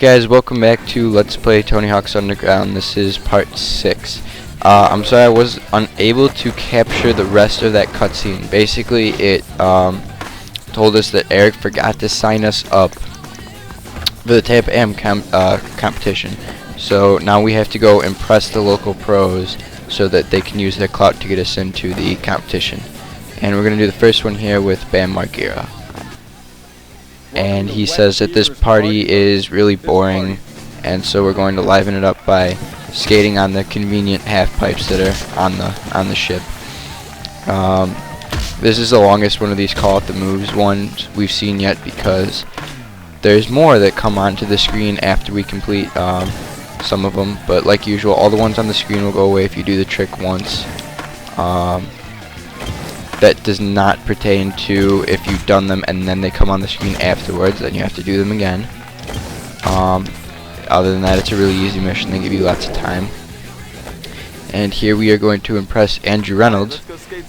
Guys, welcome back to Let's Play Tony Hawk's Underground. This is part 6. I'm sorry I was unable to capture the rest of that cutscene. Basically, it told us that Eric forgot to sign us up for the Tampa Am competition. So now we have to go impress the local pros so that they can use their clout to get us into the competition. And we're going to do the first one here with Bam Margera. And he says that this party is really boring, and so we're going to liven it up by skating on the convenient half pipes that are on the ship. This is the longest one of these Call Out the Moves ones we've seen yet, because there's more that come onto the screen after we complete some of them. But like usual, all the ones on the screen will go away if you do the trick once. That does not pertain to if you've done them and then they come on the screen afterwards, then you have to do them again. Other than that, it's a really easy mission. They give you lots of time. And here we are going to impress Andrew Reynolds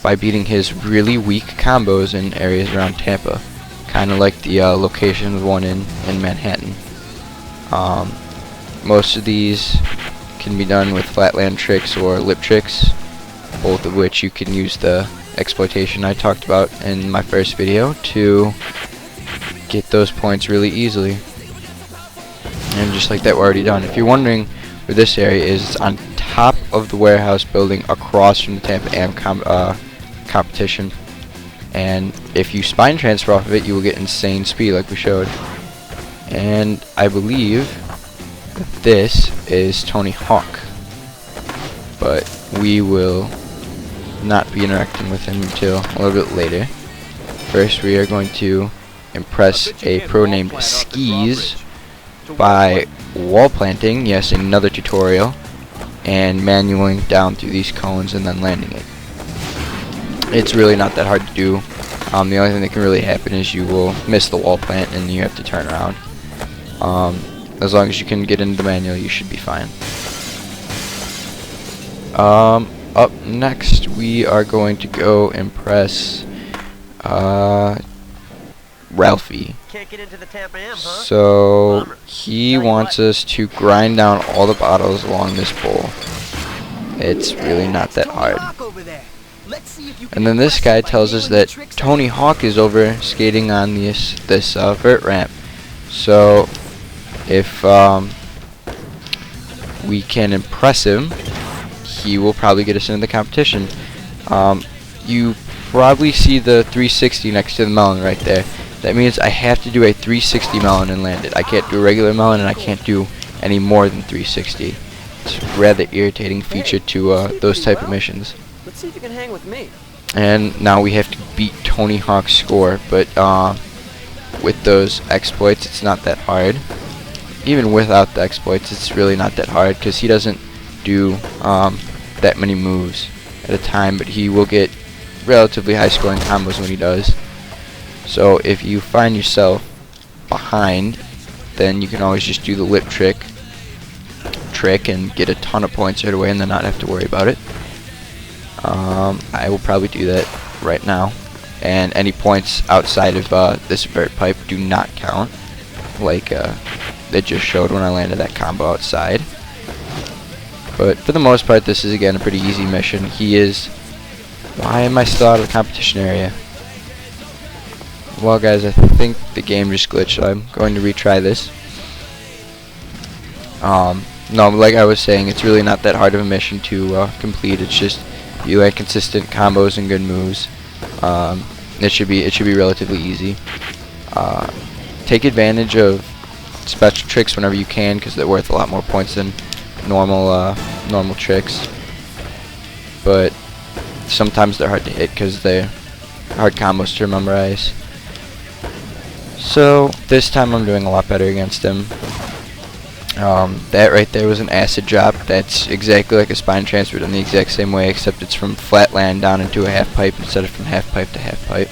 by beating his really weak combos in areas around Tampa, kind of like the location of one in Manhattan. Most of these can be done with flatland tricks or lip tricks, both of which you can use the exploitation I talked about in my first video to get those points really easily. And just like that, we're already done. If you're wondering where this area is, it's on top of the warehouse building across from the Tampa Am competition. And if you spine transfer off of it, you will get insane speed like we showed. And I believe that this is Tony Hawk, but we will not be interacting with him until a little bit later. First, we are going to impress a pro named Skis by wall planting, yes, another tutorial, and manualing down through these cones and then landing it. It's really not that hard to do. The only thing that can really happen is you will miss the wall plant and you have to turn around. As long as you can get into the manual, you should be fine. Up next, we are going to go impress Ralphie. Can't get into the Tampa Am, huh? So he wants us to grind down all the bottles along this bowl. It's really not that hard. And then this guy tells us that Tony Hawk is over skating on this vert ramp. So if we can impress him, he will probably get us into the competition. You probably see the 360 next to the melon right there. That means I have to do a 360 melon and land it. I can't do a regular melon, and I can't do any more than 360. It's a rather irritating feature to those type of missions. Let's see if you can hang with me. And now we have to beat Tony Hawk's score, but with those exploits, it's not that hard. Even without the exploits, it's really not that hard, because he doesn't do that many moves at a time, but he will get relatively high scoring combos when he does. So if you find yourself behind, then you can always just do the lip trick and get a ton of points right away and then not have to worry about it. I will probably do that right now, and any points outside of this vert pipe do not count, like they just showed when I landed that combo outside. But for the most part, this is again a pretty easy mission. Why am I still out of the competition area? Well guys, I think the game just glitched, so I'm going to retry this. No, like I was saying, it's really not that hard of a mission to complete. It's just you like consistent combos and good moves. It should be relatively easy. Take advantage of special tricks whenever you can, because they're worth a lot more points than normal tricks. But sometimes they're hard to hit because they're hard combos to memorize. So this time I'm doing a lot better against him. That right there was an acid drop. That's exactly like a spine transfer done the exact same way, except it's from flat land down into a half pipe instead of from half pipe to half pipe.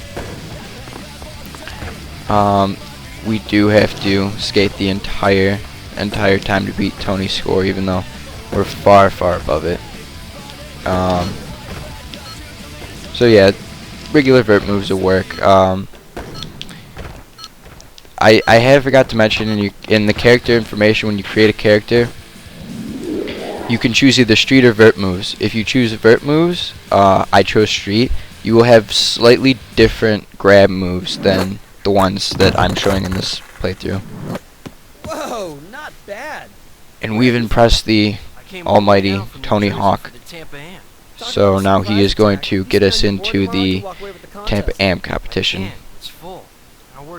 We do have to skate the entire time to beat Tony's score, even though we're far above it. So yeah, regular vert moves will work. I have forgot to mention in the character information, when you create a character, you can choose either street or vert moves. If you choose vert moves, I chose street, you will have slightly different grab moves than the ones that I'm showing in this playthrough. Whoa, not bad. And we've impressed the almighty Tony Hawk. So now he is going to get us into the Tampa Am competition.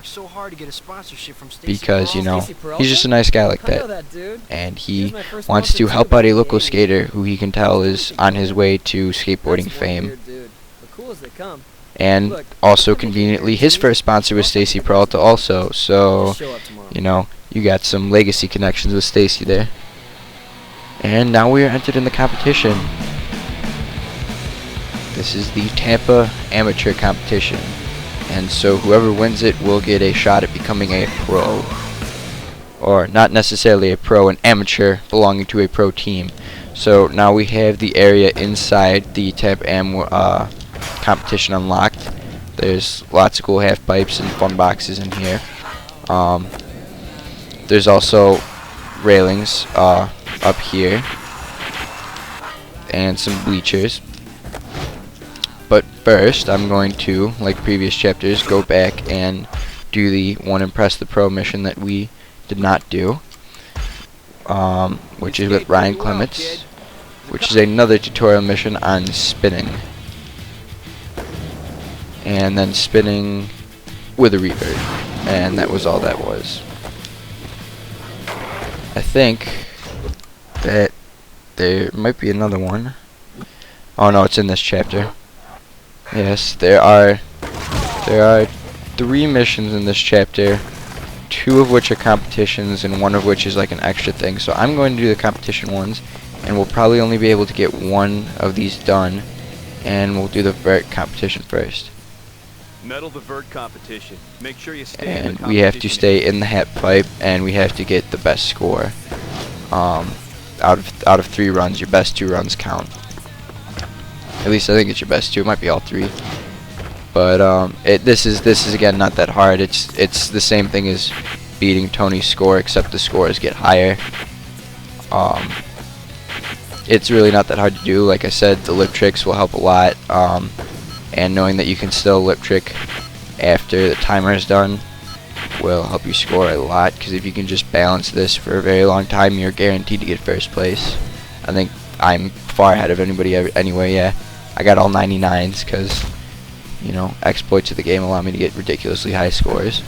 So hard to get a sponsorship from Because, you know, he's just a nice guy like that. And he wants to help out a local skater who he can tell is on his way to skateboarding fame. And also, conveniently, his first sponsor was Stacy Peralta also. So, you know, you got some legacy connections with Stacy there. And now we are entered in the competition. This is the Tampa Amateur Competition. And so whoever wins it will get a shot at becoming a pro. Or not necessarily a pro, an amateur belonging to a pro team. So now we have the area inside the Tampa Am competition unlocked. There's lots of cool half pipes and fun boxes in here. There's also railings up here and some bleachers. But first, I'm going to, like previous chapters, go back and do the One Impress the Pro mission that we did not do, which is with Ryan Clements, which is another tutorial mission on spinning. And then spinning with a revert. And that was all that was. I think that there might be another one. Oh no, it's in this chapter. Yes, there are 3 missions in this chapter, 2 of which are competitions and 1 of which is like an extra thing. So I'm going to do the competition ones, and we'll probably only be able to get 1 of these done, and we'll do the vert competition first. Medal the vert competition. Make sure you stay And we have to stay in the hat pipe, and we have to get the best score. Out of 3 runs, your best 2 runs count. At least I think it's your best 2. It might be all 3. But this is again not that hard. It's the same thing as beating Tony's score, except the scores get higher. It's really not that hard to do. Like I said, the lip tricks will help a lot. And knowing that you can still lip trick after the timer is done will help you score a lot. Because if you can just balance this for a very long time, you're guaranteed to get first place. I think I'm far ahead of anybody anyway. Yeah. I got all 99s because, you know, exploits of the game allow me to get ridiculously high scores.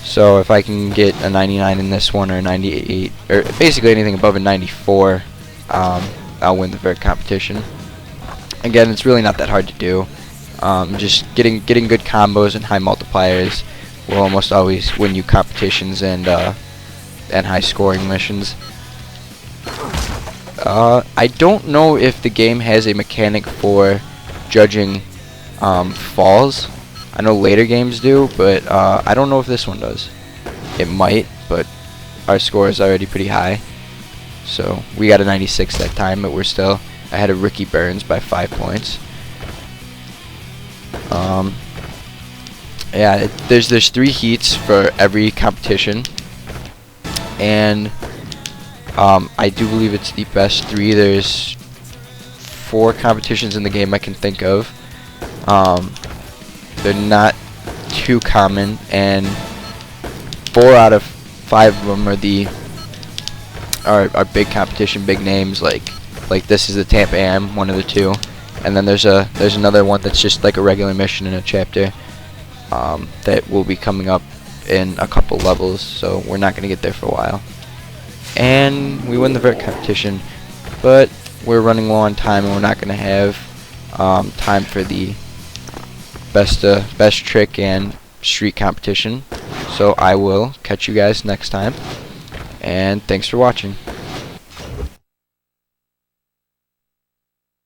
So if I can get a 99 in this one, or a 98, or basically anything above a 94, I'll win the vert competition. Again, it's really not that hard to do. Just getting good combos and high multipliers will almost always win you competitions and high scoring missions. I don't know if the game has a mechanic for judging falls. I know later games do, but I don't know if this one does. It might, but our score is already pretty high. So we got a 96 that time, but we're still ahead of Ricky Burns by 5 points. Yeah, there's 3 heats for every competition, and I do believe it's the best 3. There's 4 competitions in the game I can think of. They're not too common, and 4 out of 5 of them are big competition, big names like this is the Tampa Am, one of the 2, and then there's another one that's just like a regular mission in a chapter that will be coming up in a couple levels, so we're not going to get there for a while. And we win the vert competition, but we're running low on time, and we're not going to have time for the best trick and street competition. So I will catch you guys next time, and thanks for watching.